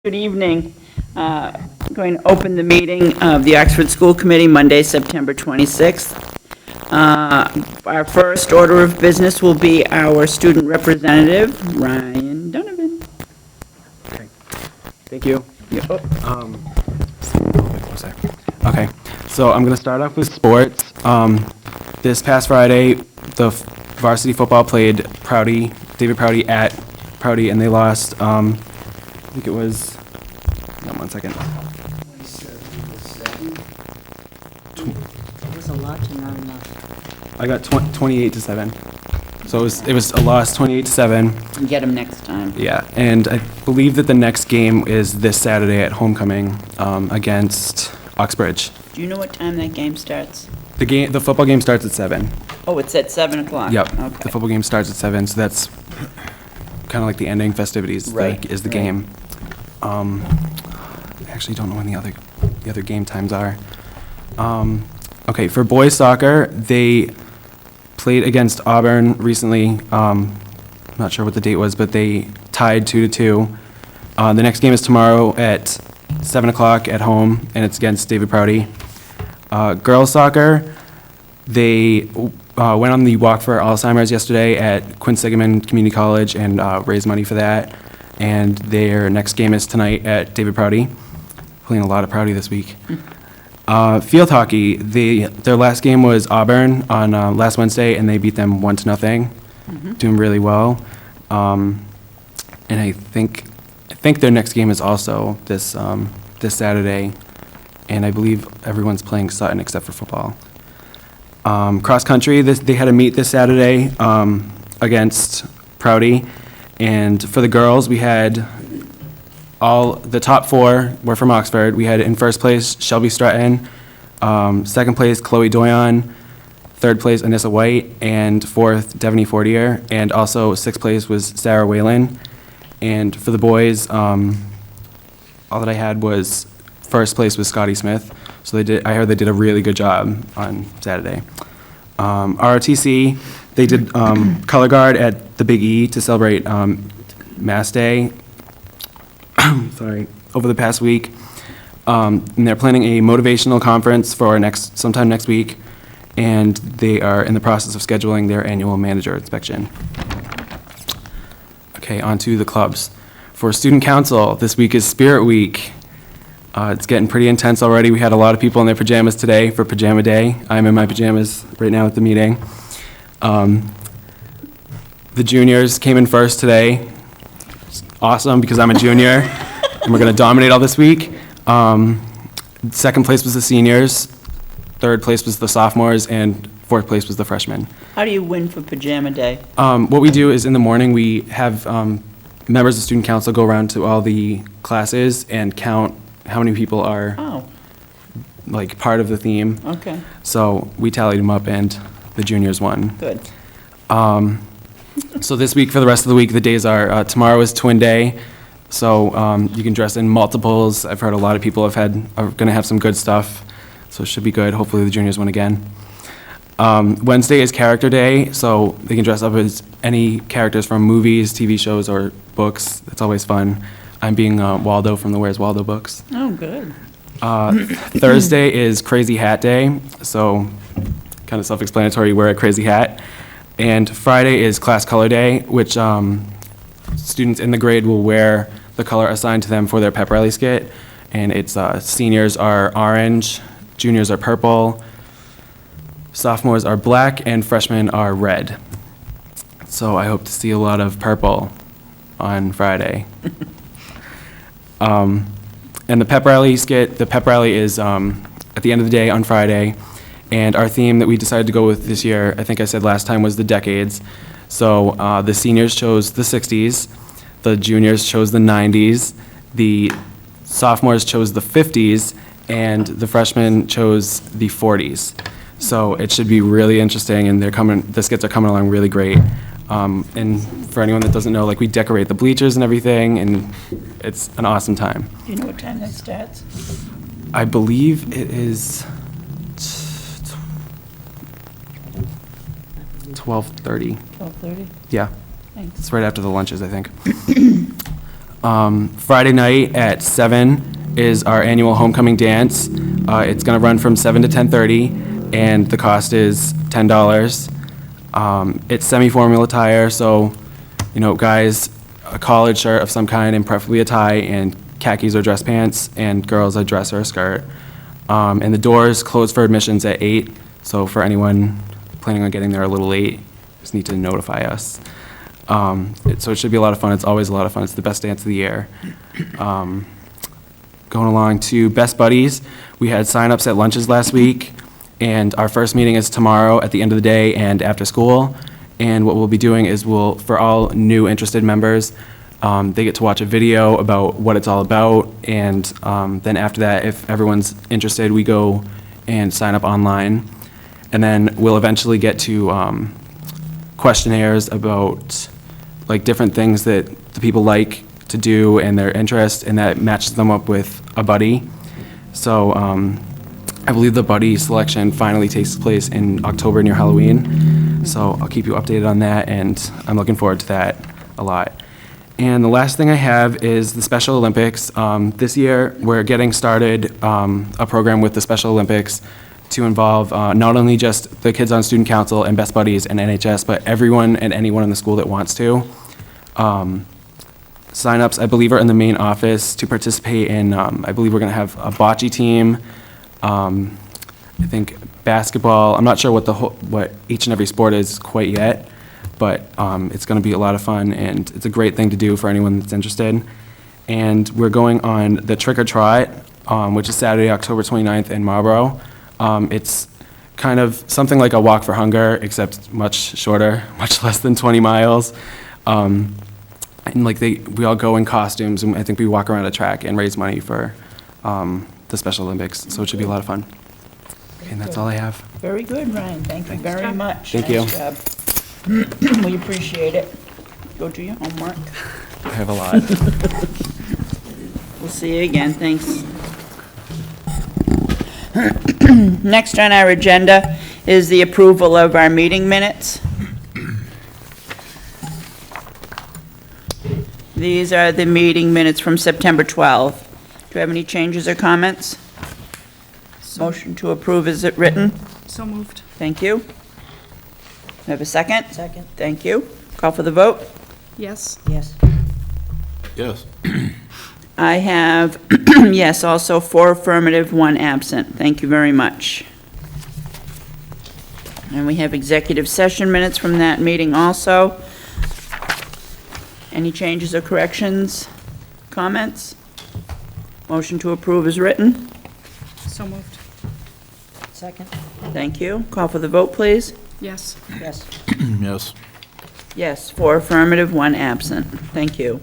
Good evening. Going to open the meeting of the Oxford School Committee, Monday, September 26th. Our first order of business will be our student representative, Ryan Donovan. Okay. Thank you. Okay, so I'm going to start off with sports. This past Friday, the varsity football played David Prouty at Prouty, and they lost, I think it was, no, 1 second. It was a lot to not enough. I got 28-7. So it was a loss, 28-7. Get him next time. Yeah, and I believe that the next game is this Saturday at homecoming against Oxbridge. Do you know what time that game starts? The football game starts at 7. Oh, it's at 7 o'clock? Yep. Okay. The football game starts at 7, so that's kind of like the ending festivities. Right, Is the right. game. I actually don't know when the other game times are. Okay, for boys soccer, they played against Auburn recently. Not sure what the date was, but they tied 2-2. The next game is tomorrow at 7 o'clock at home, and it's against David Prouty. Girls soccer, they went on the walk for Alzheimer's yesterday at Quinsigamond Community College and raised money for that. And their next game is tonight at David Prouty. Playing a lot of Prouty this week. Field hockey, their last game was Auburn on last Wednesday, and they beat them 1-0. Doing really well. And I think their next game is also this Saturday, and I believe everyone's playing Sutton except for football. Cross country, they had a meet this Saturday against Prouty, and for the girls, we had all the top 4 were from Oxford. We had in first place Shelby Stratton, second place Chloe Doyon, third place Anissa White, and fourth Devaney Fortier, and also sixth place was Sarah Whalen. And for the boys, all that I had was first place was Scotty Smith. So I heard they did a really good job on Saturday. ROTC, they did color guard at the Big E to celebrate Mass Day. Sorry, over the past week. And they're planning a motivational conference for sometime next week, and they are in the process of scheduling their annual manager inspection. Okay, on to the clubs. For student council, this week is Spirit Week. It's getting pretty intense already. We had a lot of people in their pajamas today for Pajama Day. I'm in my pajamas right now at the meeting. The juniors came in first today. It's awesome because I'm a junior, and we're going to dominate all this week. Second place was the seniors. Third place was the sophomores, and fourth place was the freshmen. How do you win for Pajama Day? What we do is in the morning we have members of student council go around to all the classes and count how many people are like part of the theme. Okay, So we tallied them up, and the juniors won. good. So this week, for the rest of the week, the days are tomorrow is Twin Day, so you can dress in multiples. I've heard a lot of people are going to have some good stuff, so it should be good. Hopefully the juniors win again. Wednesday is Character Day, so they can dress up as any characters from movies, TV shows, or books. It's always fun. I'm being Waldo from the Where's Waldo books. Oh, good. Thursday is Crazy Hat Day, so kind of self-explanatory, wear a crazy hat. And Friday is Class Color Day, which students in the grade will wear the color assigned to them for their pep rally skit. And it's seniors are orange, juniors are purple, sophomores are black, and freshmen are red. So I hope to see a lot of purple on Friday. And the pep rally skit, the pep rally is at the end of the day on Friday. And our theme that we decided to go with this year, I think I said last time, was the decades. So the seniors chose the 60s, the juniors chose the 90s, the sophomores chose the 50s, and the freshmen chose the 40s. So it should be really interesting, and the skits are coming along really great. And for anyone that doesn't know, like, we decorate the bleachers and everything, and it's an awesome time. Do you know what time that starts? I believe it is 12:30. 12:30? Yeah, Thanks. it's right after the lunches, I think. Friday night at 7 is our annual homecoming dance. It's going to run from 7 to 10:30, and the cost is $10. It's semi-formal attire, so, guys, a collared shirt of some kind and preferably a tie, and khakis or dress pants, and girls a dress or a skirt. And the doors close for admissions at 8, so for anyone planning on getting there a little late, just need to notify us. So it should be a lot of fun. It's always a lot of fun. It's the best dance of the year. Going along to Best Buddies, we had sign-ups at lunches last week, and our first meeting is tomorrow at the end of the day and after school. And what we'll be doing is for all new interested members, they get to watch a video about what it's all about, and then after that, if everyone's interested, we go and sign up online. And then we'll eventually get to questionnaires about different things that the people like to do and their interest, and that matches them up with a buddy. So I believe the buddy selection finally takes place in October near Halloween. So I'll keep you updated on that, and I'm looking forward to that a lot. And the last thing I have is the Special Olympics. This year, we're getting started a program with the Special Olympics to involve not only just the kids on Student Council and Best Buddies and NHS, but everyone and anyone in the school that wants to. Sign-ups, I believe, are in the main office to participate in, I believe we're going to have a bocce team, I think basketball. I'm not sure what each and every sport is quite yet, but it's going to be a lot of fun, and it's a great thing to do for anyone that's interested. And we're going on the Trick or Trot, which is Saturday, October 29th in Marlborough. It's kind of something like a Walk for Hunger, except much shorter, much less than 20 miles. And we all go in costumes, and I think we walk around a track and raise money for the Special Olympics, so it should be a lot of fun. And that's all I have. Very good, Ryan. Thank you very much. Thank you. Nice job. We appreciate it. Go do your homework. I have a lot. We'll see you again. Thanks. Next on our agenda is the approval of our meeting minutes. These are the meeting minutes from September 12th. Do you have any changes or comments? Motion to approve, is it written? So moved. Thank you. I have a second? Second. Thank you. Call for the vote. Yes. Yes. Yes. I have, yes, also 4 affirmative, 1 absent. Thank you very much. And we have executive session minutes from that meeting also. Any changes or corrections, comments? Motion to approve is written. So moved. Second. Thank you. Call for the vote, please. Yes. Yes. Yes. Yes, 4 affirmative, 1 absent. Thank you.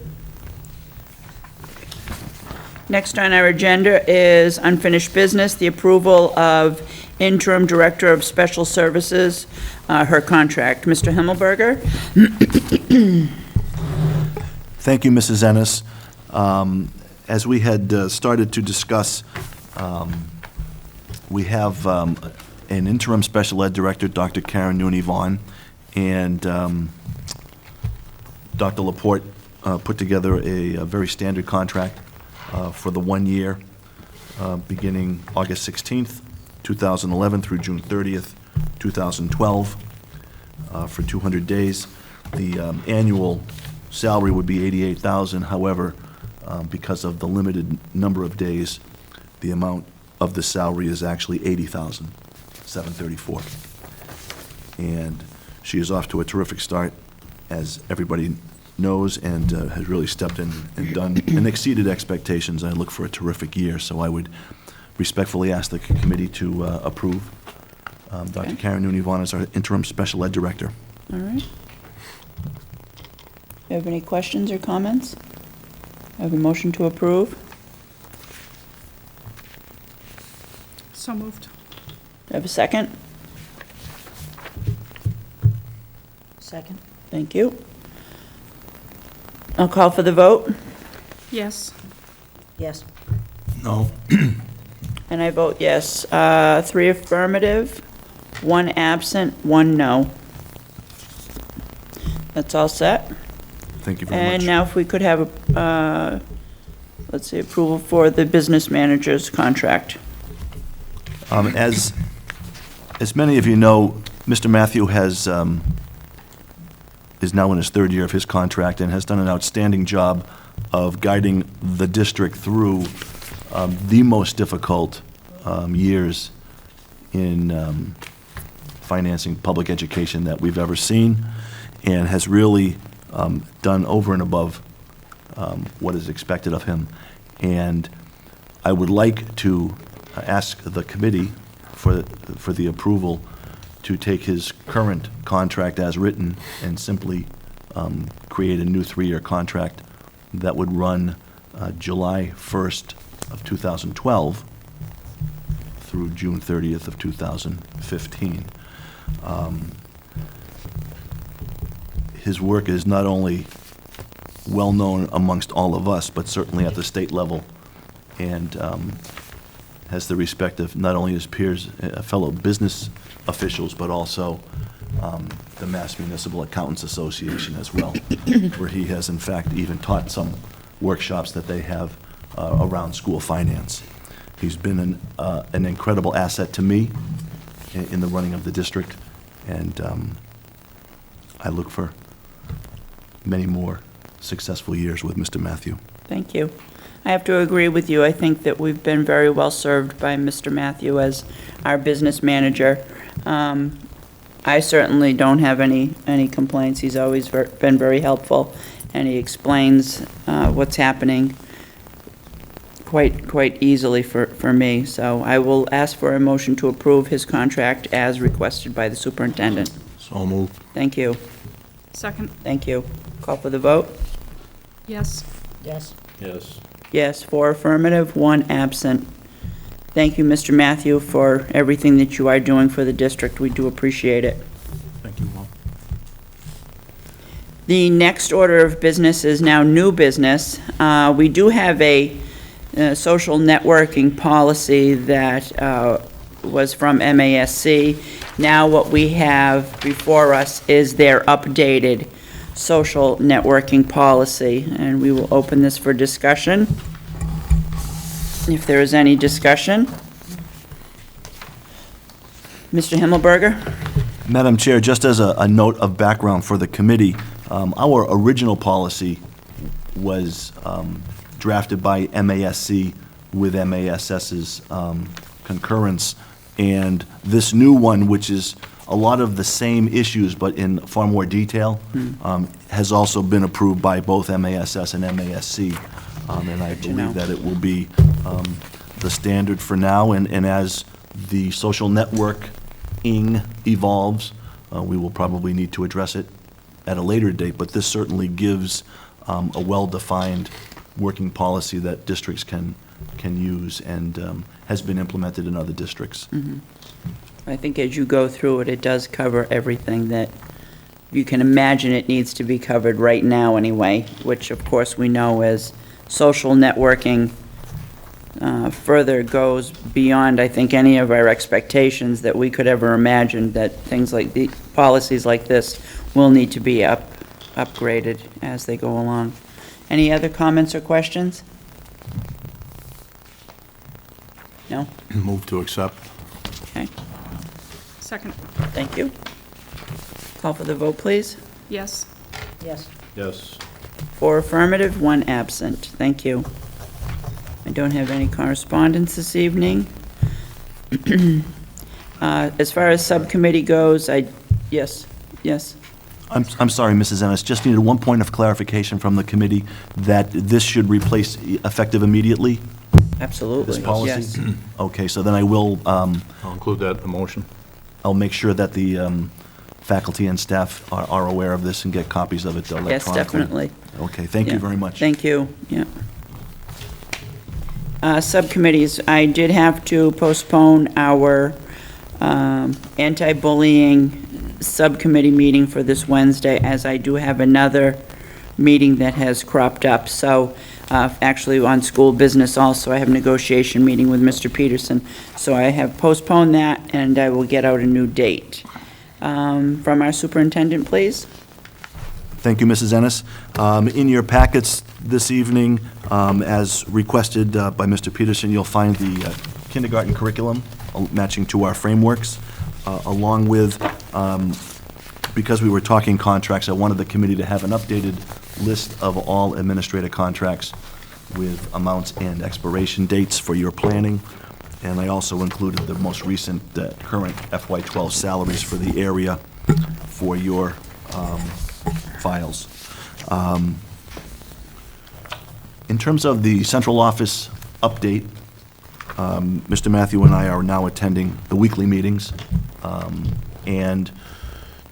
Next on our agenda is unfinished business, the approval of interim director of special services, her contract. Mr. Himmelberger? Thank you, Mrs. Ennis. As we had started to discuss, we have an interim special ed director, Dr. Karen Nooney-Vaughn, and Dr. Laporte put together a very standard contract for the 1 year, beginning August 16th, 2011 through June 30th, 2012, for 200 days. The annual salary would be $88,000. However, because of the limited number of days, the amount of the salary is actually $80,734. And she is off to a terrific start, as everybody knows, and has really stepped in and done and exceeded expectations. I look for a terrific year, so I would respectfully ask the committee to approve Dr. Karen Nooney-Vaughn as our interim special ed director. All right. You have any questions or comments? I have a motion to approve. So moved. I have a second. Second. Thank you. I'll call for the vote, Yes. Yes. No. and I vote yes. 3 affirmative, 1 absent, 1 no. That's all set. Thank you very much. And now if we could have let's see, approval for the business manager's contract. As many of you know, Mr. Matthew is now in his third year of his contract and has done an outstanding job of guiding the district through the most difficult years in financing public education that we've ever seen, and has really done over and above what is expected of him. And I would like to ask the committee for the approval to take his current contract as written and simply create a new 3-year contract that would run July 1st of 2012 through June 30th of 2015. His work is not only well-known amongst all of us, but certainly at the state level, and has the respect of not only his peers, fellow business officials, but also the Mass Municipal Accountants Association as well, where he has in fact even taught some workshops that they have around school finance. He's been an incredible asset to me in the running of the district, and I look for many more successful years with Mr. Matthew. Thank you. I have to agree with you. I think that we've been very well served by Mr. Matthew as our business manager. I certainly don't have any complaints. He's always been very helpful, and he explains what's happening quite easily for me. So I will ask for a motion to approve his contract as requested by the superintendent. So moved. Thank you. Second. Thank you. Call for the vote? Yes. Yes. Yes. Yes, 4 affirmative, 1 absent. Thank you, Mr. Matthew, for everything that you are doing for the district. We do appreciate it. Thank you, Will. The next order of business is now new business. We do have a social networking policy that was from MASC. Now what we have before us is their updated social networking policy, and we will open this for discussion. If there is any discussion. Mr. Himmelberger? Madam Chair, just as a note of background for the committee, our original policy was drafted by MASC with MASS's concurrence, and this new one, which is a lot of the same issues but in far more detail, has also been approved by both MASS and MASC, and I believe that it will be the standard for now, and as the social networking evolves, we will probably need to address it at a later date, but this certainly gives a well-defined working policy that districts can use, and has been implemented in other districts. I think as you go through it, it does cover everything that you can imagine it needs to be covered right now anyway, which of course we know as social networking further goes beyond, I think, any of our expectations that we could ever imagine, that things like the policies like this will need to be upgraded as they go along. Any other comments or questions? No? Move to accept. Okay, Second. thank you. Call for the vote, please. Yes. Yes. Yes. 4 affirmative, 1 absent. Thank you. I don't have any correspondence this evening. As far as subcommittee goes, yes. I'm sorry, Mrs. Ennis, just needed one point of clarification from the committee that this should replace effective immediately, Absolutely. this policy? Yes. Okay, so then I will, I'll include that in the motion. I'll make sure that the faculty and staff are aware of this and get copies of it electronically. Yes, definitely. Okay, thank you Yeah. very much. Thank you, yeah. Subcommittees, I did have to postpone our anti-bullying subcommittee meeting for this Wednesday, as I do have another meeting that has cropped up. So, actually on school business also, I have a negotiation meeting with Mr. Peterson. So I have postponed that, and I will get out a new date. From our superintendent, please. Thank you, Mrs. Ennis. In your packets, this evening, as requested by Mr. Peterson, you'll find the kindergarten curriculum matching to our frameworks, along with, because we were talking contracts, I wanted the committee to have an updated list of all administrative contracts with amounts and expiration dates for your planning. And I also included the most recent current FY12 salaries for the area for your files. In terms of the central office update, Mr. Matthew and I are now attending the weekly meetings, and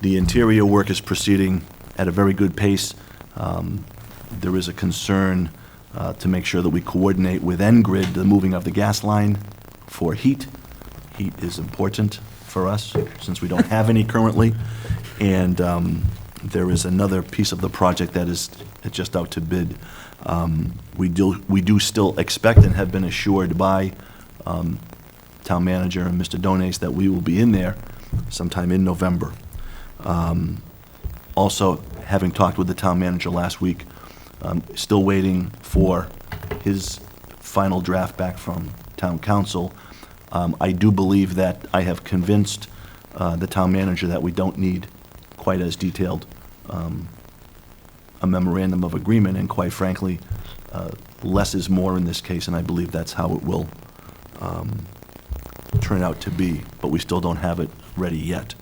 the interior work is proceeding at a very good pace. There is a concern to make sure that we coordinate with Ngrid, the moving of the gas line for heat. Heat is important for us, since we don't have any currently. And there is another piece of the project that is just out to bid. We do still expect and have been assured by Town Manager and Mr. Dones that we will be in there sometime in November. Also, having talked with the Town Manager last week, still waiting for his final draft back from Town Council. I do believe that I have convinced the Town Manager that we don't need quite as detailed a memorandum of agreement, and quite frankly, less is more in this case, and I believe that's how it will turn out to be, but we still don't have it ready yet.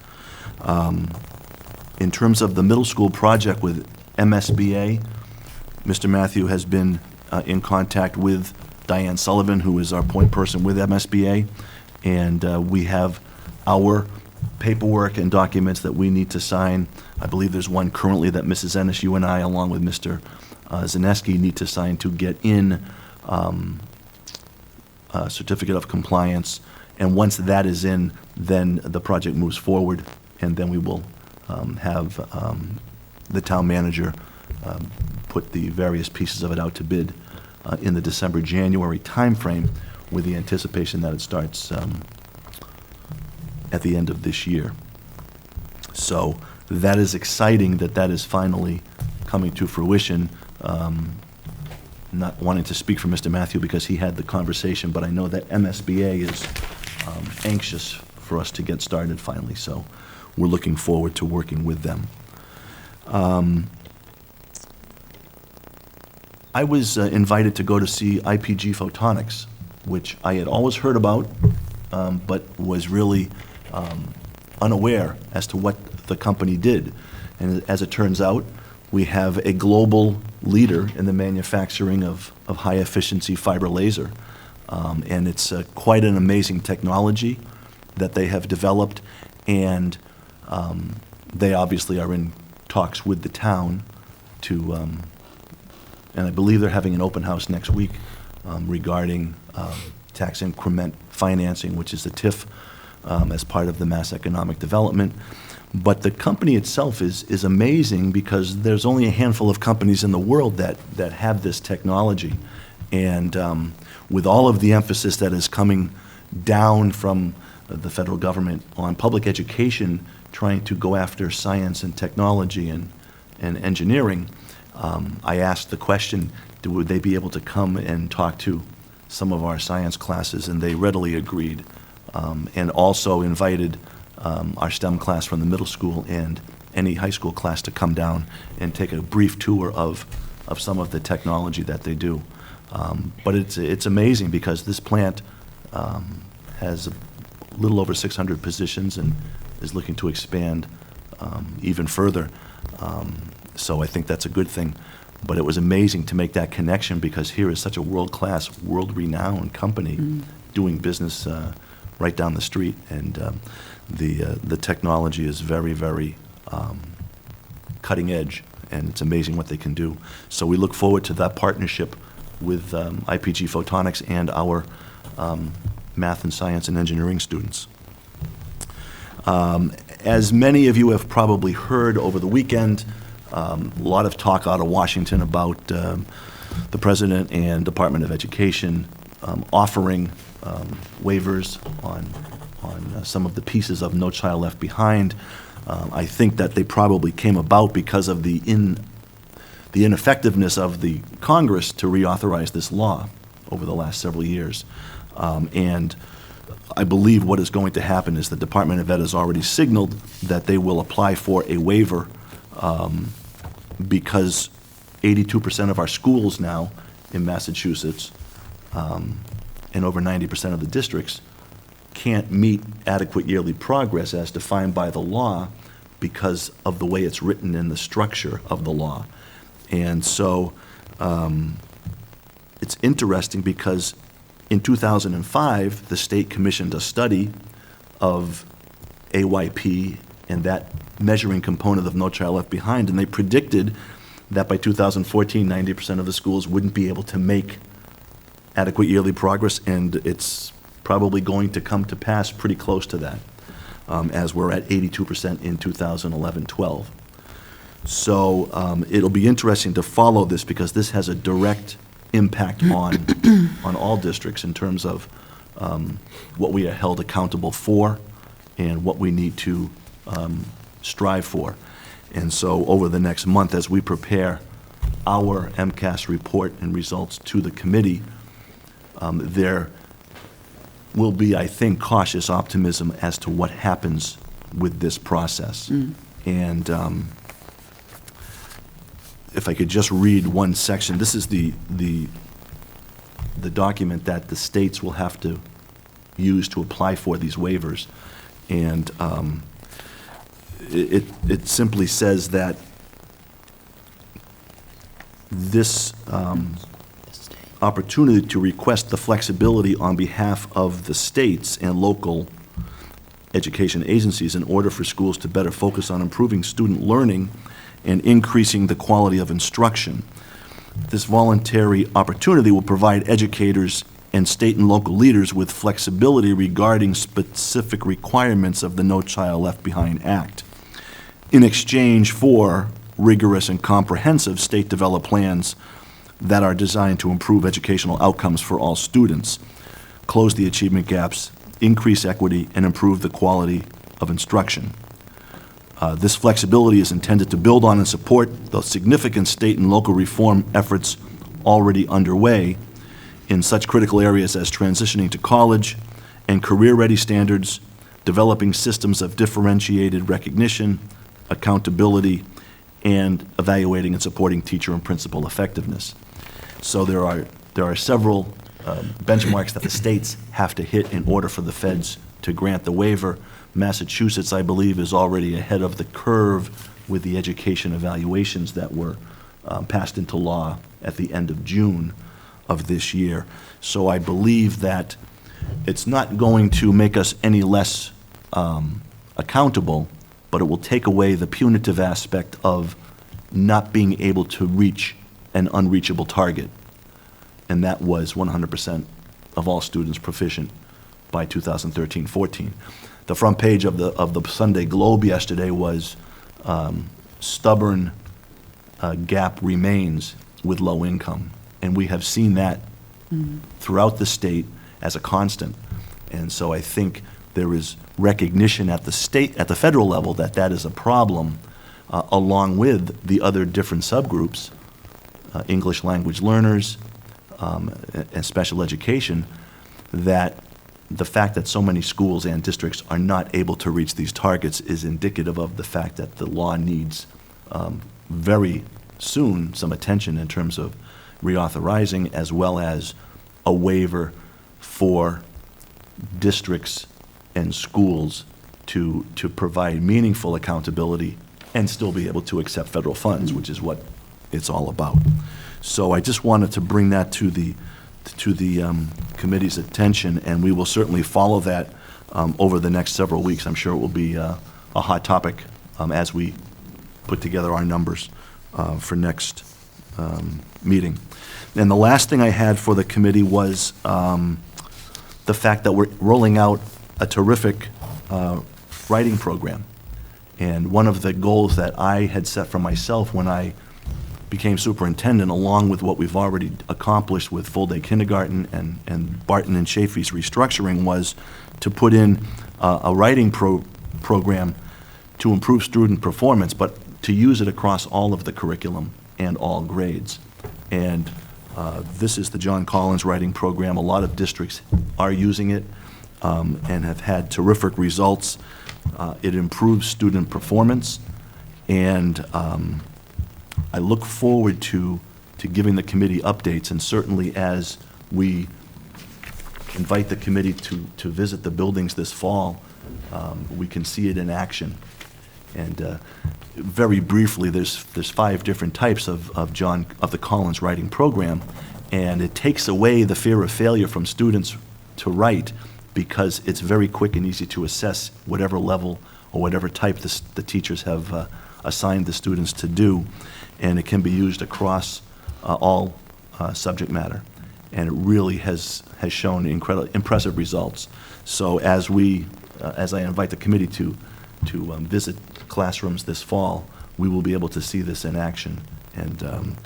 In terms of the middle school project with MSBA, Mr. Matthew has been in contact with Diane Sullivan, who is our point person with MSBA, and we have our paperwork and documents that we need to sign. I believe there's one currently that Mrs. Ennis, you and I, along with Mr. Zaneski, need to sign to get in a certificate of compliance. And once that is in, then the project moves forward, and then we will have the Town Manager put the various pieces of it out to bid in the December-January timeframe, with the anticipation that it starts at the end of this year. So that is exciting that that is finally coming to fruition. Not wanting to speak for Mr. Matthew because he had the conversation, but I know that MSBA is anxious for us to get started finally, so we're looking forward to working with them. I was invited to go to see IPG Photonics, which I had always heard about, but was really unaware as to what the company did. And as it turns out, we have a global leader in the manufacturing of high-efficiency fiber laser. And it's quite an amazing technology that they have developed, and they obviously are in talks with the town to, and I believe they're having an open house next week regarding tax increment financing, which is the TIF, as part of the Mass Economic Development. But the company itself is amazing, because there's only a handful of companies in the world that have this technology. And with all of the emphasis that is coming down from the federal government on public education, trying to go after science and technology and engineering, I asked the question, would they be able to come and talk to some of our science classes, and they readily agreed, and also invited our STEM class from the middle school and any high school class to come down and take a brief tour of some of the technology that they do. But it's amazing, because this plant has a little over 600 positions and is looking to expand even further. So I think that's a good thing. But it was amazing to make that connection, because here is such a world-class, world-renowned company doing business right down the street. And the technology is very, very cutting edge, and it's amazing what they can do. So we look forward to that partnership with IPG Photonics and our math and science and engineering students. As many of you have probably heard over the weekend, a lot of talk out of Washington about the President and Department of Education offering waivers on some of the pieces of No Child Left Behind. I think that they probably came about because of the the ineffectiveness of the Congress to reauthorize this law over the last several years. And I believe what is going to happen is the Department of Ed has already signaled that they will apply for a waiver because 82% of our schools now in Massachusetts and over 90% of the districts can't meet adequate yearly progress as defined by the law because of the way it's written in the structure of the law. And so it's interesting because in 2005, the state commissioned a study of AYP and that measuring component of No Child Left Behind, and they predicted that by 2014, 90% of the schools wouldn't be able to make adequate yearly progress, and it's probably going to come to pass pretty close to that, as we're at 82% in 2011-12. So it'll be interesting to follow this because this has a direct impact on all districts in terms of what we are held accountable for and what we need to strive for. And so over the next month, as we prepare our MCAS report and results to the committee, there will be, I think, cautious optimism as to what happens with this process. And if I could just read one section, this is the document that the states will have to use to apply for these waivers. And it simply says that this opportunity to request the flexibility on behalf of the states and local education agencies in order for schools to better focus on improving student learning and increasing the quality of instruction. This voluntary opportunity will provide educators and state and local leaders with flexibility regarding specific requirements of the No Child Left Behind Act in exchange for rigorous and comprehensive state-developed plans that are designed to improve educational outcomes for all students, close the achievement gaps, increase equity, and improve the quality of instruction. This flexibility is intended to build on and support the significant state and local reform efforts already underway in such critical areas as transitioning to college and career-ready standards, developing systems of differentiated recognition, accountability, and evaluating and supporting teacher and principal effectiveness. So there are several benchmarks that the states have to hit in order for the feds to grant the waiver. Massachusetts, I believe, is already ahead of the curve with the education evaluations that were passed into law at the end of June of this year. So I believe that it's not going to make us any less accountable, but it will take away the punitive aspect of not being able to reach an unreachable target. And that was 100% of all students proficient by 2013-14. The front page of the Sunday Globe yesterday was stubborn gap remains with low income. And we have seen that throughout the state as a constant. And so I think there is recognition at the federal level that that is a problem, along with the other different subgroups, English language learners, and special education, that the fact that so many schools and districts are not able to reach these targets is indicative of the fact that the law needs very soon some attention in terms of reauthorizing, as well as a waiver for districts and schools to provide meaningful accountability and still be able to accept federal funds, which is what it's all about. So I just wanted to bring that to the committee's attention, and we will certainly follow that over the next several weeks. I'm sure it will be a hot topic as we put together our numbers for next meeting. And the last thing I had for the committee was the fact that we're rolling out a terrific writing program. And one of the goals that I had set for myself when I became superintendent, along with what we've already accomplished with full-day kindergarten and Barton and Chafee's restructuring, was to put in a writing program to improve student performance, but to use it across all of the curriculum and all grades. And this is the John Collins Writing Program. A lot of districts are using it and have had terrific results. It improves student performance, and I look forward to giving the committee updates, and certainly as we invite the committee to visit the buildings this fall, we can see it in action. And very briefly, there's 5 different types of the Collins Writing Program, and it takes away the fear of failure from students to write, because it's very quick and easy to assess whatever level or whatever type the teachers have assigned the students to do, and it can be used across all subject matter. And it really has shown impressive results. So as I invite the committee to visit classrooms this fall, we will be able to see this in action. And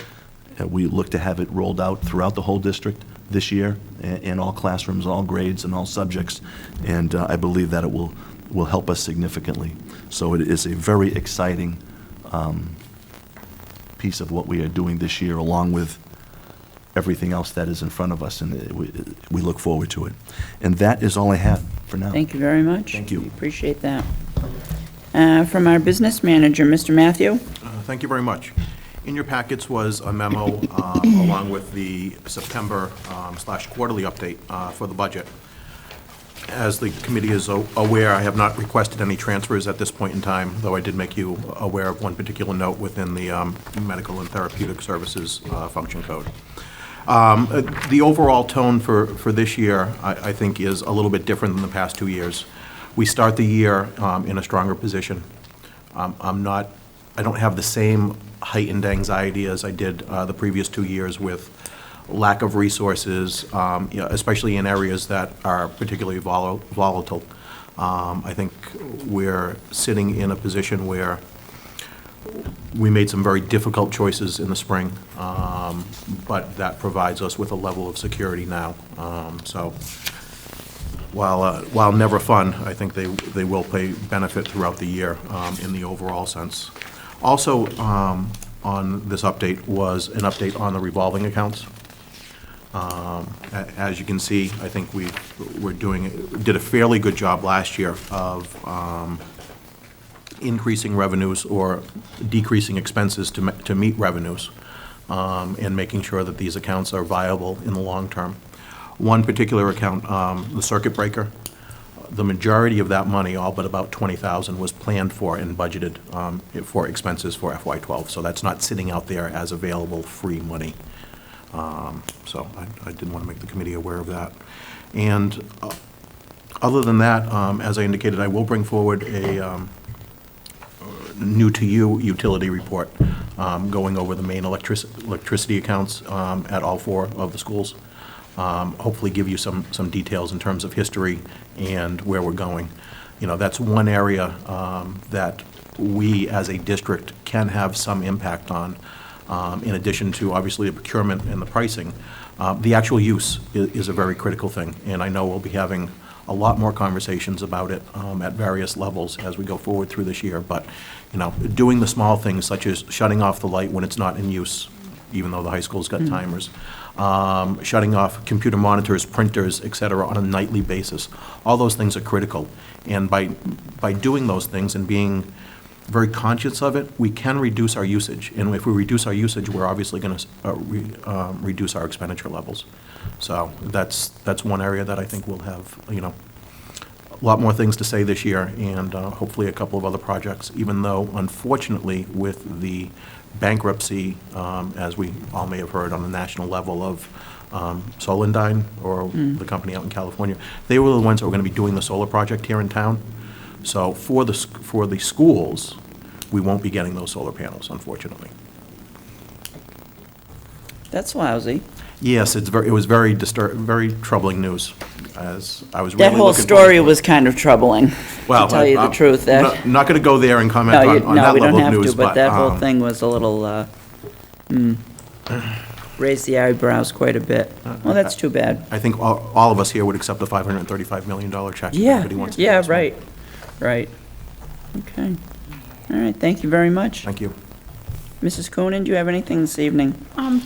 we look to have it rolled out throughout the whole district this year, in all classrooms, all grades, and all subjects. And I believe that it will help us significantly. So it is a very exciting piece of what we are doing this year, along with everything else that is in front of us, and we look forward to it. And that is all I have for now. Thank you very much. Thank you. We appreciate that. From our business manager, Mr. Matthew? Thank you very much. In your packets was a memo along with the September / quarterly update for the budget. As the committee is aware, I have not requested any transfers at this point in time, though I did make you aware of one particular note within the medical and therapeutic services function code. The overall tone for this year, I think, is a little bit different than the past 2 years. We start the year in a stronger position. I don't have the same heightened anxiety as I did the previous 2 years with lack of resources, especially in areas that are particularly volatile. I think we're sitting in a position where we made some very difficult choices in the spring, but that provides us with a level of security now. So while never fun, I think they will pay benefit throughout the year in the overall sense. Also, on this update was an update on the revolving accounts. As you can see, I think we did a fairly good job last year of increasing revenues or decreasing expenses to meet revenues, and making sure that these accounts are viable in the long term. One particular account, the circuit breaker, the majority of that money, all but about $20,000, was planned for and budgeted for expenses for FY12. So that's not sitting out there as available free money. So I did want to make the committee aware of that. And other than that, as I indicated, I will bring forward a new-to-you utility report going over the main electricity accounts at all 4 of the schools. Hopefully give you some details in terms of history and where we're going. You know, that's one area that we as a district can have some impact on, in addition to obviously the procurement and the pricing. The actual use is a very critical thing, and I know we'll be having a lot more conversations about it at various levels as we go forward through this year. But, you know, doing the small things such as shutting off the light when it's not in use, even though the high school's got timers, shutting off computer monitors, printers, et cetera, on a nightly basis. All those things are critical. And by doing those things and being very conscious of it, we can reduce our usage. And if we reduce our usage, we're obviously going to reduce our expenditure levels. So that's one area that I think we'll have, you know, a lot more things to say this year, and hopefully a couple of other projects, even though, unfortunately, with the bankruptcy, as we all may have heard on the national level, of Solendyne, or the company out in California, they were the ones that were going to be doing the solar project here in town. So for the schools, we won't be getting those solar panels, unfortunately. That's lousy. Yes, it was very troubling news, as I was really That whole looking story forward to it. was kind of troubling, to Well, tell you the I'm truth. Not going to go there and comment on that we don't level of have news, to, but that whole um, thing was a little, raised the eyebrows quite a bit. Well, that's too bad. I think all of us here would accept a $535 million check. if Yeah, anybody wants to yeah, give us one. right. Okay. All right, thank you very much. Thank you. Mrs. Coonan, do you have anything this evening?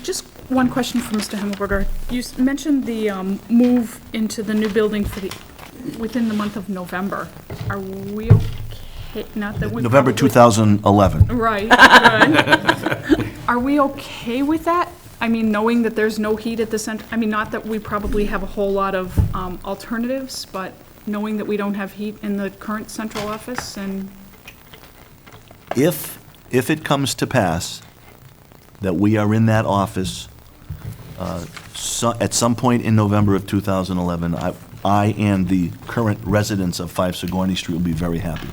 Just one question for Mr. Himmelberger. You mentioned the move into the new building within the month of November. Are we okay? Not that we November probably- 2011. Right, right. Are we okay with that? I mean, knowing that there's no heat at the center, I mean, not that we probably have a whole lot of alternatives, but knowing that we don't have heat in the current central office and, If it comes to pass that we are in that office at some point in November of 2011, I and the current residents of 5 Sigourney Street will be very happy.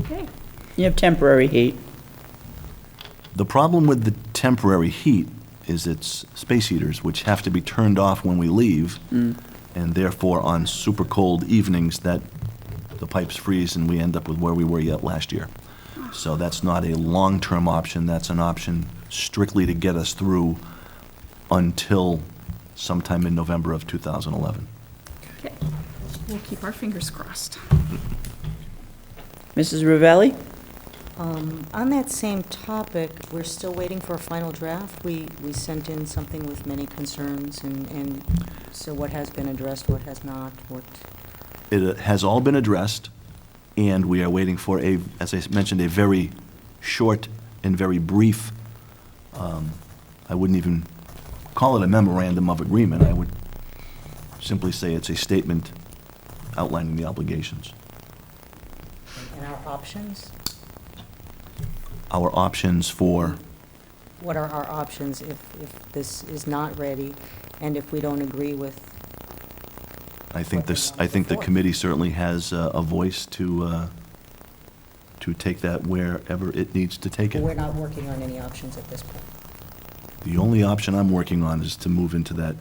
okay. You have temporary heat. The problem with the temporary heat is it's space heaters, which have to be turned off when we leave, and therefore on super cold evenings that the pipes freeze and we end up with where we were yet last year. So that's not a long-term option, that's an option strictly to get us through until sometime in November of 2011. Okay. We'll keep our fingers crossed. Mrs. Ravelli? On that same topic, we're still waiting for a final draft. We sent in something with many concerns, and so what has been addressed, what has not, what? It has all been addressed, and we are waiting for as I mentioned, a very short and very brief, I wouldn't even call it a memorandum of agreement. I would simply say it's a statement outlining the obligations. And our options? Our options for, What are our options if this is not ready, and if we don't agree with? I think the committee certainly has a voice to take that wherever it needs to take We're it. not working on any options at this point. The only option I'm working on is to move into that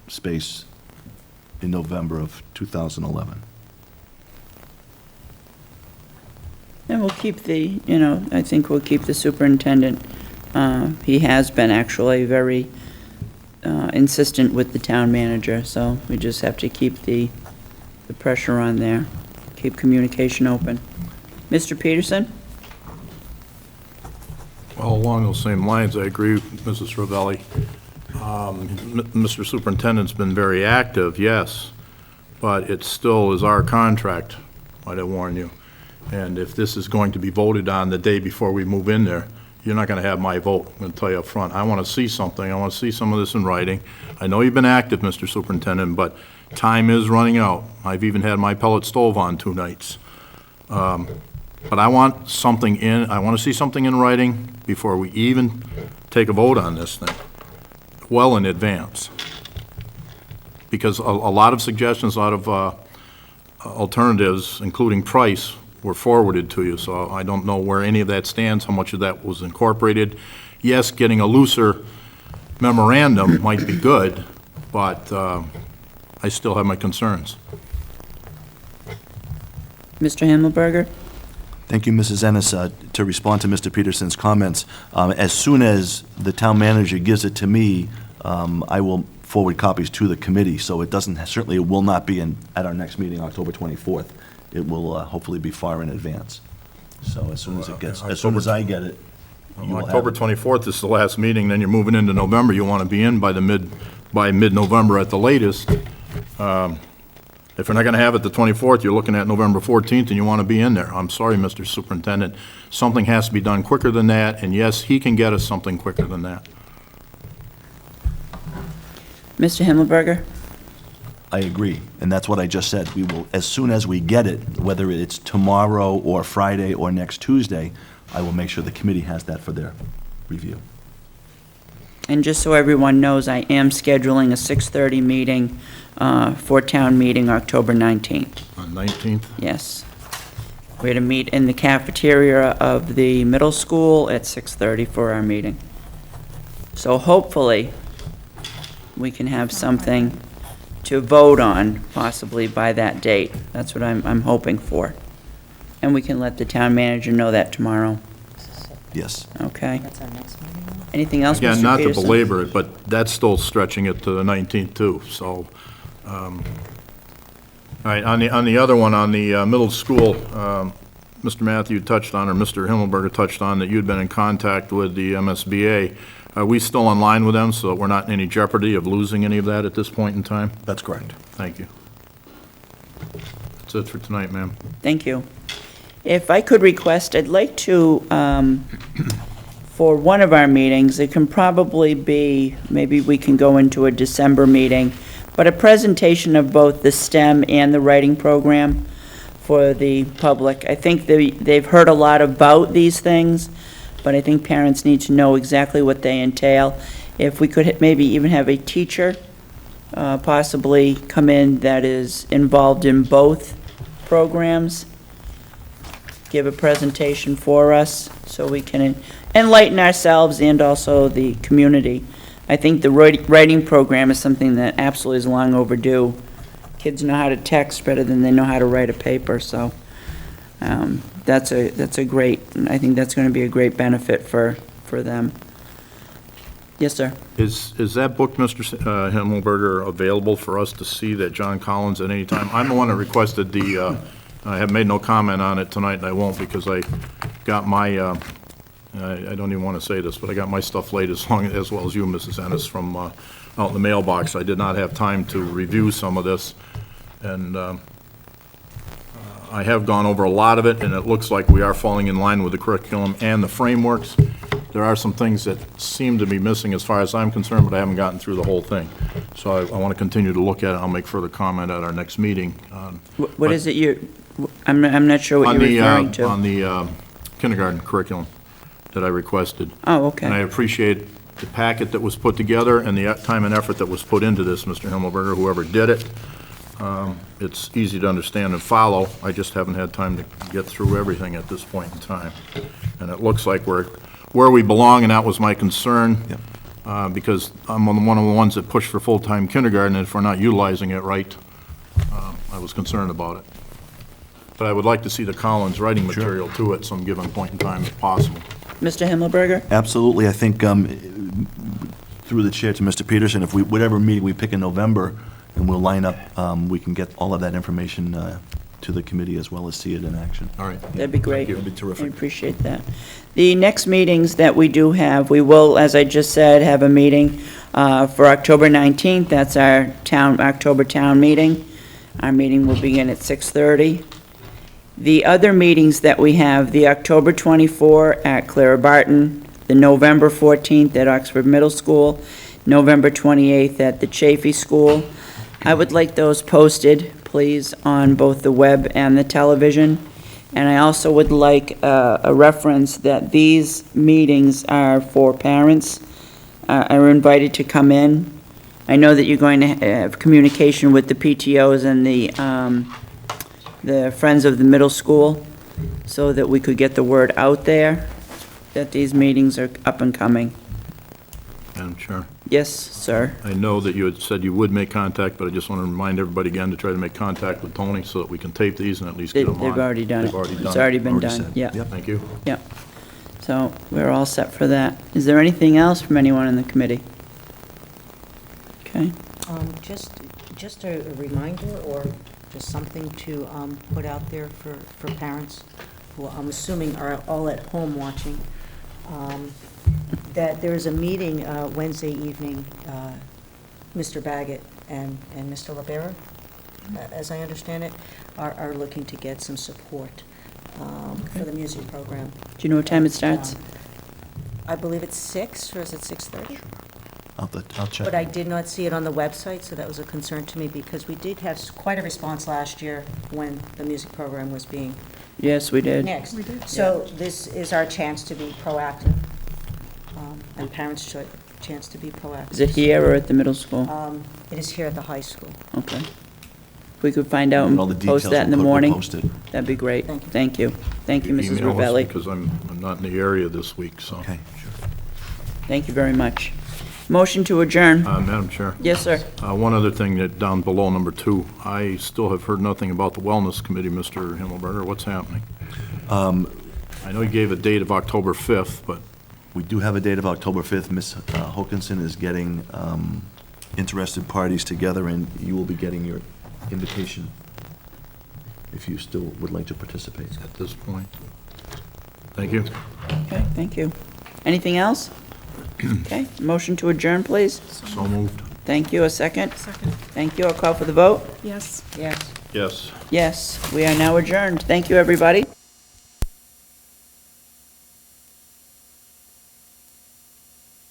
space in November of 2011. And we'll keep I think we'll keep the superintendent. He has been actually very insistent with the town manager, so we just have to keep the pressure on there, keep communication open. Mr. Peterson? Well, along those same lines, I agree with Mrs. Ravelli. Mr. Superintendent's been very active, yes, but it still is our contract, might I warn you. And if this is going to be voted on the day before we move in there, you're not going to have my vote, I'm going to tell you up front. I want to see something, I want to see some of this in writing. I know you've been active, Mr. Superintendent, but time is running out. I've even had my pellet stove on 2 nights. But I want something I want to see something in writing before we even take a vote on this thing, well in advance. Because a lot of suggestions, a lot of alternatives, including price, were forwarded to you, so I don't know where any of that stands, how much of that was incorporated. Yes, getting a looser memorandum might be good, but I still have my concerns. Mr. Himmelberger? Thank you, Mrs. Ennis. To respond to Mr. Peterson's comments, as soon as the town manager gives it to me, I will forward copies to the committee, so it certainly will not be at our next meeting, October 24th. It will hopefully be far in advance. So as soon as I get it, you will have October it. 24th is the last meeting, then you're moving into November. You want to be in by mid-November at the latest. If you're not going to have it the 24th, you're looking at November 14th, and you want to be in there. I'm sorry, Mr. Superintendent. Something has to be done quicker than that, and yes, he can get us something quicker than that. Mr. Himmelberger? I agree, and that's what I just said. We will, as soon as we get it, whether it's tomorrow or Friday or next Tuesday, I will make sure the committee has that for their review. And just so everyone knows, I am scheduling a 6:30 meeting for town meeting October 19th. On 19th? Yes. We're going to meet in the cafeteria of the middle school at 6:30 for our meeting. So hopefully, we can have something to vote on possibly by that date. That's what I'm hoping for. And we can let the town manager know that tomorrow, Yes. okay? That's our next meeting. Anything else, Mr. Again, not to Peterson? belabor it, but that's still stretching it to the 19th too, so. All right, on the other one, on the middle school, Mr. Matthew touched on, or Mr. Himmelberger touched on, that you'd been in contact with the MSBA. Are we still in line with them, so that we're not in any jeopardy of losing any of that at this point in time? That's correct. Thank you. That's it for tonight, ma'am. Thank you. If I could request, I'd like to, for one of our meetings, it can probably be, maybe we can go into a December meeting, but a presentation of both the STEM and the writing program for the public. I think they've heard a lot about these things, but I think parents need to know exactly what they entail. If we could maybe even have a teacher possibly come in that is involved in both programs, give a presentation for us so we can enlighten ourselves and also the community. I think the writing program is something that absolutely is long overdue. Kids know how to text better than they know how to write a paper, so that's a great, I think that's going to be a great benefit for them. Yes, sir. Is that book, Mr. Himmelberger, available for us to see, that John Collins, at any time? I'm the one that requested the, I have made no comment on it tonight, and I won't, because I got my, I don't even want to say this, but I got my stuff late as well as you, Mrs. Ennis, from out in the mailbox. I did not have time to review some of this, and I have gone over a lot of it, and it looks like we are falling in line with the curriculum and the frameworks. There are some things that seem to be missing as far as I'm concerned, but I haven't gotten through the whole thing. So I want to continue to look at it. I'll make further comment at our next meeting. What is it I'm not sure what you're referring to. On the kindergarten curriculum that I requested. Oh, okay. And I appreciate the packet that was put together and the time and effort that was put into this, Mr. Himmelberger, whoever did it. It's easy to understand and follow. I just haven't had time to get through everything at this point in time. And it looks like we're where we belong, and that was my concern. Yep. Because I'm one of the ones that push for full-time kindergarten, and if we're not utilizing it right, I was concerned about it. But I would like to see the Collins writing material too at some given point in time if possible. Mr. Himmelberger? Absolutely. I think through the chair to Mr. Peterson, if whatever meeting we pick in November, and we'll line up, we can get all of that information to the committee as well as see it in action. All right. That'd be great. That'd be terrific. I appreciate that. The next meetings that we do have, we will, as I just said, have a meeting for October 19th. That's our October town meeting. Our meeting will begin at 6:30. The other meetings that we have, the October 24 at Clara Barton, the November 14th at Oxford Middle School, November 28th at the Chafee School. I would like those posted, please, on both the web and the television. And I also would like a reference that these meetings are for parents, are invited to come in. I know that you're going to have communication with the PTOs and the Friends of the Middle School, so that we could get the word out there that these meetings are up and coming. Madam Chair, Yes, sir. I know that you had said you would make contact, but I just want to remind everybody again to try to make contact with Tony so that we can tape these and at least get them on. They've already done it. They've already It's done already it. been Already done, said. yeah. Yep. Thank you. Yep. So we're all set for that. Is there anything else from anyone in the committee? Okay. Just a reminder, or just something to put out there for parents who I'm assuming are all at home watching, that there is a meeting Wednesday evening, Mr. Baggett and Mr. Rivera, as I understand it, are looking to get some support for the music program. Do you know what time it starts? I believe it's 6, or is it 6:30? I'll check. But I did not see it on the website, so that was a concern to me, because we did have quite a response last year when the music program was being Yes, we did. next. So this is our chance to be proactive, and parents' chance to be proactive. Is it here or at the middle school? It is here at the high school. Okay. If we could find out And all the and details post that in the will be morning, posted. that'd be great. Thank you. Thank you. Thank you, Mrs. Email us Ravelli. Because I'm not in the area this week, so. Okay, sure. Thank you very much. Motion to adjourn. Madam Chair. Yes, sir. One other thing that down below, number 2, I still have heard nothing about the Wellness Committee, Mr. Himmelberger. What's happening? I know you gave a date of October 5th, but We do have a date of October 5th. Ms. Hokinson is getting interested parties together, and you will be getting your invitation if you still would like to participate. At this point. Thank you. Okay, thank you. Anything else? Okay, motion to adjourn, please. So moved. Thank you. A second? Second, Thank you. I'll call for the vote. yes. Yes. Yes. Yes, we are now adjourned. Thank you, everybody.